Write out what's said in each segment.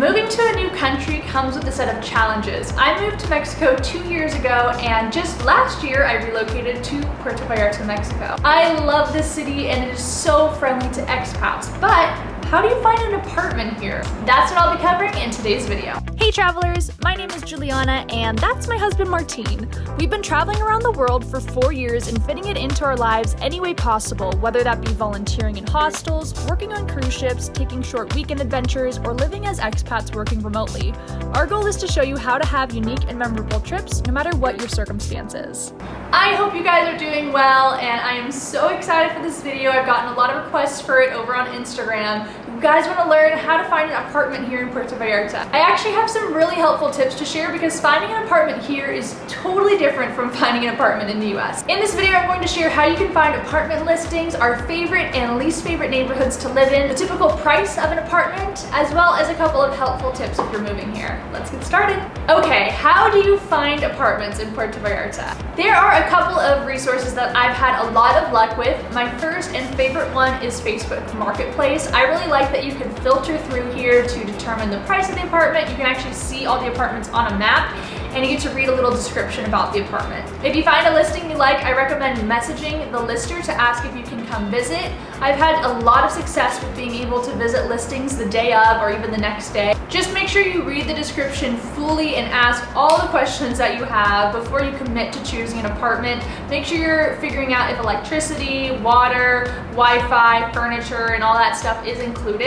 Moving to a new country comes with a set of challenges. I moved to Mexico 2 years ago, and just last year I relocated to Puerto Vallarta, Mexico. I love this city and it is so friendly to expats, but how do you find an apartment here? That's what I'll be covering in today's video. Hey travelers, my name is Juliana and that's my husband Martín. We've been traveling around the world for 4 years and fitting it into our lives any way possible, whether that be volunteering in hostels, working on cruise ships, taking short weekend adventures, or living as expats working remotely. Our goal is to show you how to have unique and memorable trips no matter what your circumstances. I hope you guys are doing well, and I am so excited for this video. I've gotten a lot of requests for it over on Instagram. You guys want to learn how to find an apartment here in Puerto Vallarta. I actually have some really helpful tips to share because finding an apartment here is totally different from finding an apartment in the US. In this video, I'm going to share how you can find apartment listings, our favorite and least favorite neighborhoods to live in, the typical price of an apartment, as well as a couple of helpful tips if you're moving here. Let's get started. Okay, how do you find apartments in Puerto Vallarta? There are a couple of resources that I've had a lot of luck with. My first and favorite one is Facebook Marketplace. I really like that you can filter through here to determine the price of the apartment. You can actually see all the apartments on a map, and you get to read a little description about the apartment. If you find a listing you like, I recommend messaging the lister to ask if you can come visit. I've had a lot of success with being able to visit listings the day of or even the next day. Just make sure you read the description fully and ask all the questions that you have before you commit to choosing an apartment. Make sure you're figuring out if electricity, water, Wi-Fi, furniture, and all that stuff is included.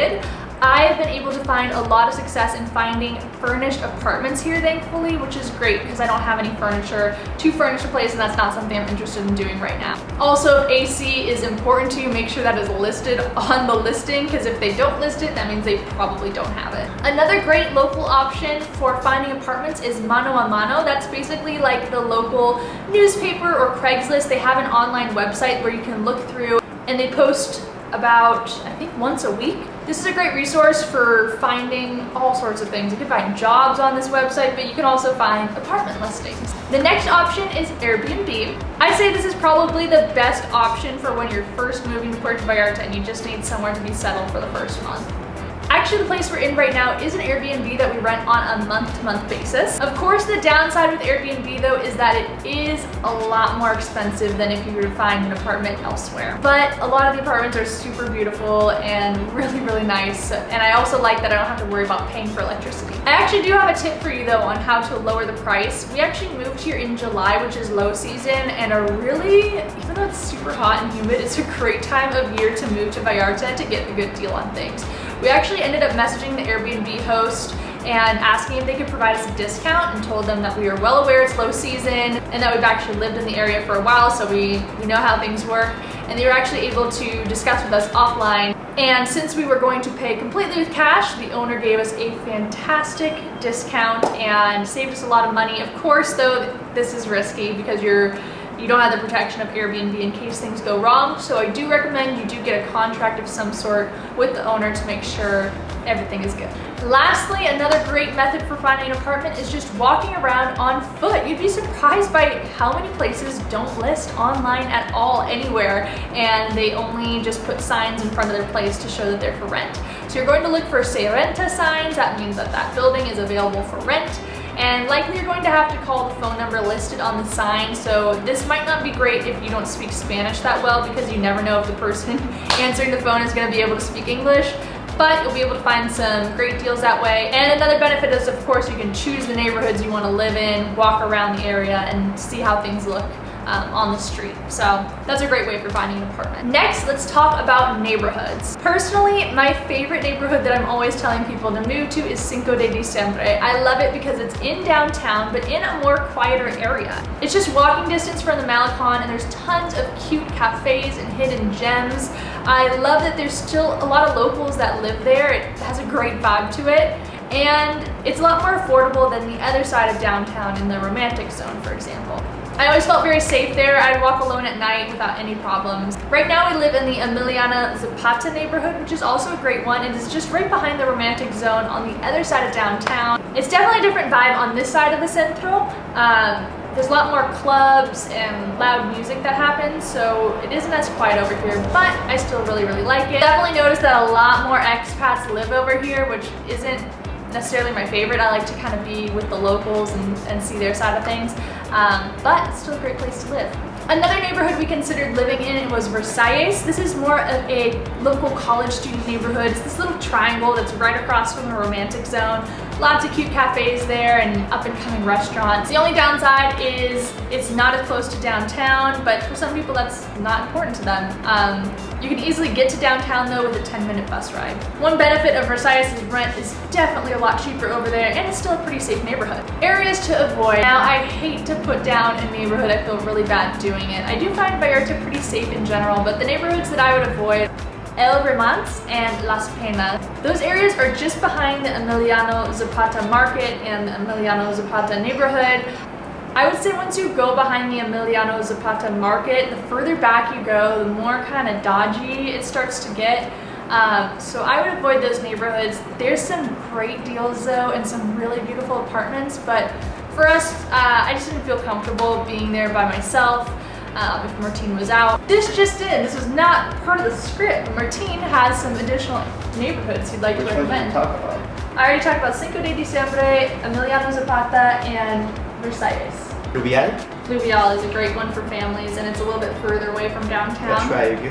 I have been able to find a lot of success in finding furnished apartments here, thankfully, which is great because I don't have any furniture to furnish a place, and that's not something I'm interested in doing right now. Also, if AC is important to you, make sure that is listed on the listing, because if they don't list it, that means they probably don't have it. Another great local option for finding apartments is Mano a Mano. That's basically like the local newspaper or Craigslist. They have an online website where you can look through, and they post about, I think, once a week. This is a great resource for finding all sorts of things. You can find jobs on this website, but you can also find apartment listings. The next option is Airbnb. I say this is probably the best option for when you're first moving to Puerto Vallarta and you just need somewhere to be settled for the first month. Actually, the place we're in right now is an Airbnb that we rent on a month-to-month basis. Of course, the downside with Airbnb though is that it is a lot more expensive than if you were to find an apartment elsewhere. But a lot of the apartments are super beautiful and really, really nice. And I also like that I don't have to worry about paying for electricity. I actually do have a tip for you though on how to lower the price. We actually moved here in July, which is low season, and are really, even though it's super hot and humid, it's a great time of year to move to Vallarta to get a good deal on things. We actually ended up messaging the Airbnb host and asking if they could provide us a discount, and told them that we are well aware it's low season and that we've actually lived in the area for a while, so we know how things work. And they were actually able to discuss with us offline. And since we were going to pay completely with cash, the owner gave us a fantastic discount and saved us a lot of money. Of course, though, this is risky because you don't have the protection of Airbnb in case things go wrong. So I do recommend you do get a contract of some sort with the owner to make sure everything is good. Lastly, another great method for finding an apartment is just walking around on foot. You'd be surprised by how many places don't list online at all anywhere, and they only just put signs in front of their place to show that they're for rent. So you're going to look for Se Renta signs. That means that that building is available for rent. And likely you're going to have to call the phone number listed on the sign, so this might not be great if you don't speak Spanish that well, because you never know if the person answering the phone is going to be able to speak English, but you'll be able to find some great deals that way. And another benefit is, of course, you can choose the neighborhoods you want to live in, walk around the area, and see how things look on the street. So that's a great way for finding an apartment. Next, let's talk about neighborhoods. Personally, my favorite neighborhood that I'm always telling people to move to is Cinco de Diciembre. I love it because it's in downtown, but in a more quieter area. It's just walking distance from the Malecon, and there's tons of cute cafes and hidden gems. I love that there's still a lot of locals that live there. It has a great vibe to it. And it's a lot more affordable than the other side of downtown in the romantic zone, for example. I always felt very safe there. I'd walk alone at night without any problems. Right now we live in the Emiliana Zapata neighborhood, which is also a great one. It is just right behind the romantic zone on the other side of downtown. It's definitely a different vibe on this side of the centro. There's a lot more clubs and loud music that happens, so it isn't as quiet over here, but I still really, really like it. Definitely noticed that a lot more expats live over here, which isn't necessarily my favorite. I like to kind of be with the locals and see their side of things, but it's still a great place to live. Another neighborhood we considered living in was Versailles. This is more of a local college student neighborhood. It's this little triangle that's right across from the romantic zone. Lots of cute cafes there and up and coming restaurants. The only downside is it's not as close to downtown, but for some people that's not important to them. You can easily get to downtown though with a 10-minute bus ride. One benefit of Versailles' rent is definitely a lot cheaper over there, and it's still a pretty safe neighborhood. Areas to avoid. Now, I hate to put down a neighborhood. I feel really bad doing it. I do find Vallarta pretty safe in general, but the neighborhoods that I would avoid: El Remans and Las Penas. Those areas are just behind the Emiliano Zapata market and the Emiliano Zapata neighborhood. I would say once you go behind the Emiliano Zapata market, the further back you go, the more kind of dodgy it starts to get. So I would avoid those neighborhoods. There's some great deals though and some really beautiful apartments, but for us, I just didn't feel comfortable being there by myself. If Martín was out. This just in, this was not part of the script. Martín has some additional neighborhoods he'd like to recommend. Which one did you talk about? I already talked about Cinco de Diciembre, Emiliano Zapata, and Versailles. Fluvial? Fluvial is a great one for families, and it's a little bit further away from downtown. That's right. If you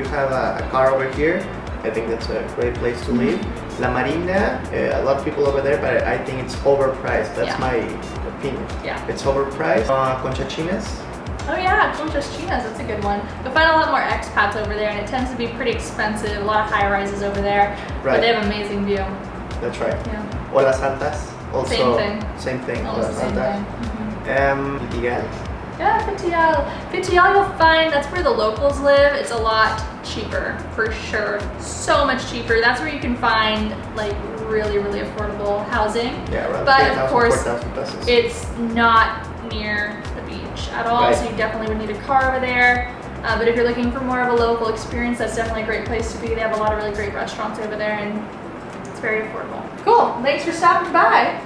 have a car over here, I think that's a great place to live. La Marina, a lot of people over there, but I think it's overpriced. That's my opinion. Yeah. It's overpriced. Conchachinas. Oh yeah, Conchas Chinas, that's a good one. You'll find a lot more expats over there, and it tends to be pretty expensive. A lot of high-rises over there, but they have amazing view. That's right. Yeah. Olas Altas, also same thing. Same thing. Almost the same thing. Bilingual. Yeah, Bitácora you'll find that's where the locals live. It's a lot cheaper, for sure. So much cheaper. That's where you can find like really, really affordable housing. Yeah, around but of course, 4,000 pesos. it's not near the beach at all, so you definitely would need a car over there. But if you're looking for more of a local experience, that's definitely a great place to be. They have a lot of really great restaurants over there, and it's very affordable. Cool, thanks for stopping by.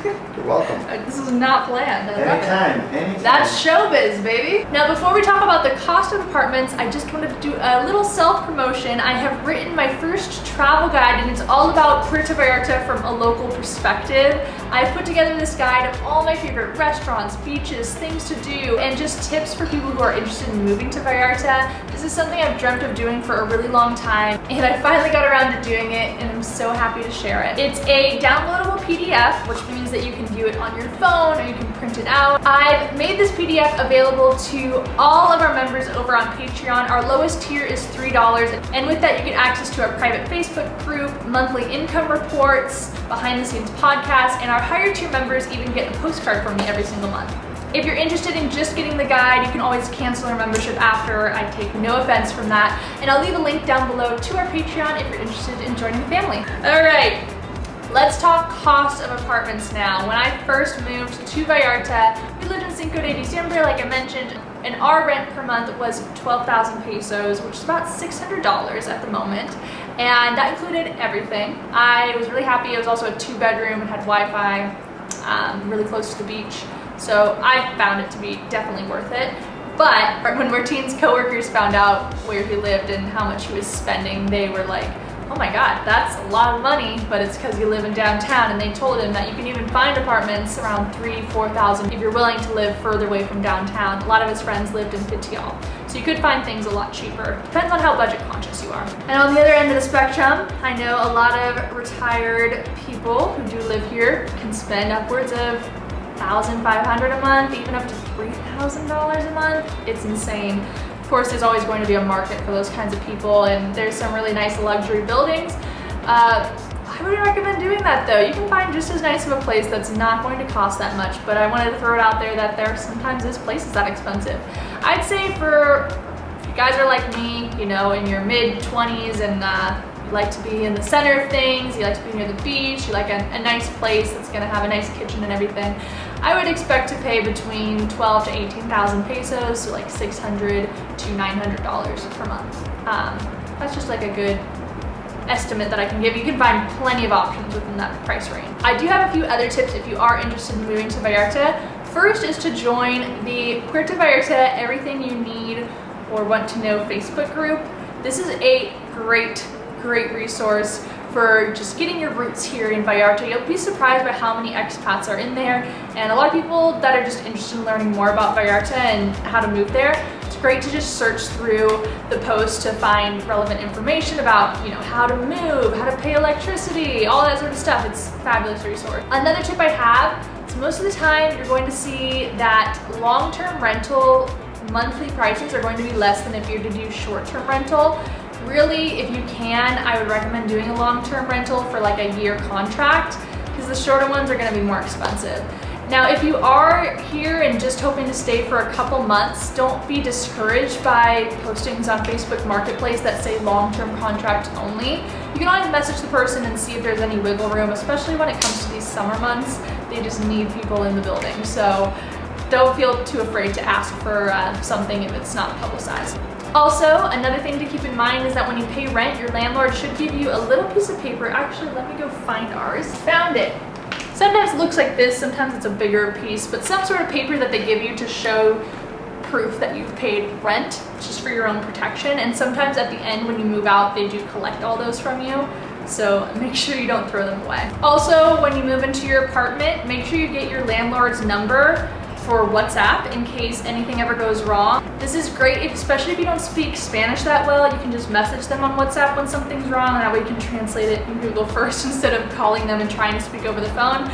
You're welcome. This is not planned. Anytime. That's showbiz, baby. Now, before we talk about the cost of apartments, I just wanted to do a little self-promotion. I have written my first travel guide, and it's all about Puerto Vallarta from a local perspective. I've put together this guide of all my favorite restaurants, beaches, things to do, and just tips for people who are interested in moving to Vallarta. This is something I've dreamt of doing for a really long time, and I finally got around to doing it, and I'm so happy to share it. It's a downloadable PDF, which means that you can view it on your phone or you can print it out. I've made this PDF available to all of our members over on Patreon. Our lowest tier is $3, and with that you get access to our private Facebook group, monthly income reports, behind the scenes podcasts, and our higher tier members even get a postcard from me every single month. If you're interested in just getting the guide, you can always cancel your membership after. I take no offense from that, and I'll leave a link down below to our Patreon if you're interested in joining the family. All right. Let's talk cost of apartments now. When I first moved to Vallarta, we lived in Cinco de Diciembre, like I mentioned, and our rent per month was 12,000 pesos, which is about $600 at the moment. And that included everything. I was really happy. It was also a 2-bedroom and had Wi-Fi, really close to the beach. So I found it to be definitely worth it. But when Martín's coworkers found out where he lived and how much he was spending, they were like, oh my god, that's a lot of money, but it's because you live in downtown. And they told him that you can even find apartments around $3,000-4,000 if you're willing to live further away from downtown. A lot of his friends lived in Fitial, so you could find things a lot cheaper. Depends on how budget conscious you are. And on the other end of the spectrum, I know a lot of retired people who do live here can spend upwards of $1,500 a month, even up to $3,000 a month. It's insane. Of course, there's always going to be a market for those kinds of people, and there's some really nice luxury buildings. I wouldn't recommend doing that though. You can find just as nice of a place that's not going to cost that much, but I wanted to throw it out there that there sometimes is places that expensive. I'd say for if you guys are like me, you know, in your mid-20s and you like to be in the center of things, you like to be near the beach, you like a nice place that's gonna have a nice kitchen and everything, I would expect to pay between 12 to 18,000 pesos, so like $600 to $900 per month. That's just like a good estimate that I can give. You can find plenty of options within that price range. I do have a few other tips if you are interested in moving to Vallarta. First is to join the Puerto Vallarta Everything You Need or Want to Know Facebook group. This is a great resource for just getting your roots here in Vallarta. You'll be surprised by how many expats are in there, and a lot of people that are just interested in learning more about Vallarta and how to move there. It's great to just search through the post to find relevant information about, you know, how to move, how to pay electricity, all that sort of stuff. It's a fabulous resource. Another tip I have is most of the time you're going to see that long-term rental monthly prices are going to be less than if you're to do short-term rental. Really, if you can, I would recommend doing a long-term rental for like a year contract, because the shorter ones are going to be more expensive. Now, if you are here and just hoping to stay for a couple months, don't be discouraged by postings on Facebook Marketplace that say long-term contract only. You can always message the person and see if there's any wiggle room, especially when it comes to these summer months. They just need people in the building. So don't feel too afraid to ask for something if it's not publicized. Also, another thing to keep in mind is that when you pay rent, your landlord should give you a little piece of paper. Actually, let me go find ours. Found it. Sometimes it looks like this, sometimes it's a bigger piece, but some sort of paper that they give you to show proof that you've paid rent, just for your own protection. And sometimes at the end when you move out, they do collect all those from you. So make sure you don't throw them away. Also, when you move into your apartment, make sure you get your landlord's number for WhatsApp in case anything ever goes wrong. This is great, especially if you don't speak Spanish that well. You can just message them on WhatsApp when something's wrong, and that way you can translate it in Google first instead of calling them and trying to speak over the phone.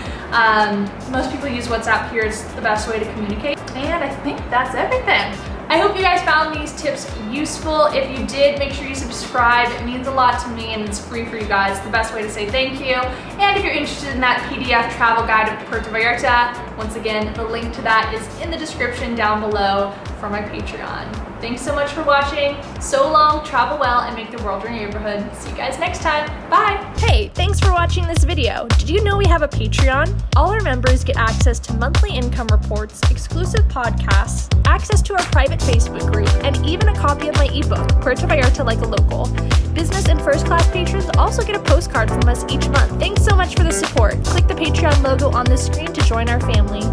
Most people use WhatsApp here. It's the best way to communicate. And I think that's everything. I hope you guys found these tips useful. If you did, make sure you subscribe. It means a lot to me and it's free for you guys. The best way to say thank you. And if you're interested in that PDF travel guide of Puerto Vallarta, once again, the link to that is in the description down below for my Patreon. Thanks so much for watching. So long, travel well, and make the world your neighborhood. See you guys next time. Bye. Hey, thanks for watching this video. Did you know we have a Patreon? All our members get access to monthly income reports, exclusive podcasts, access to our private Facebook group, and even a copy of my ebook, Puerto Vallarta Like a Local. Business and first class patrons also get a postcard from us each month. Thanks so much for the support. Click the Patreon logo on the screen to join our family.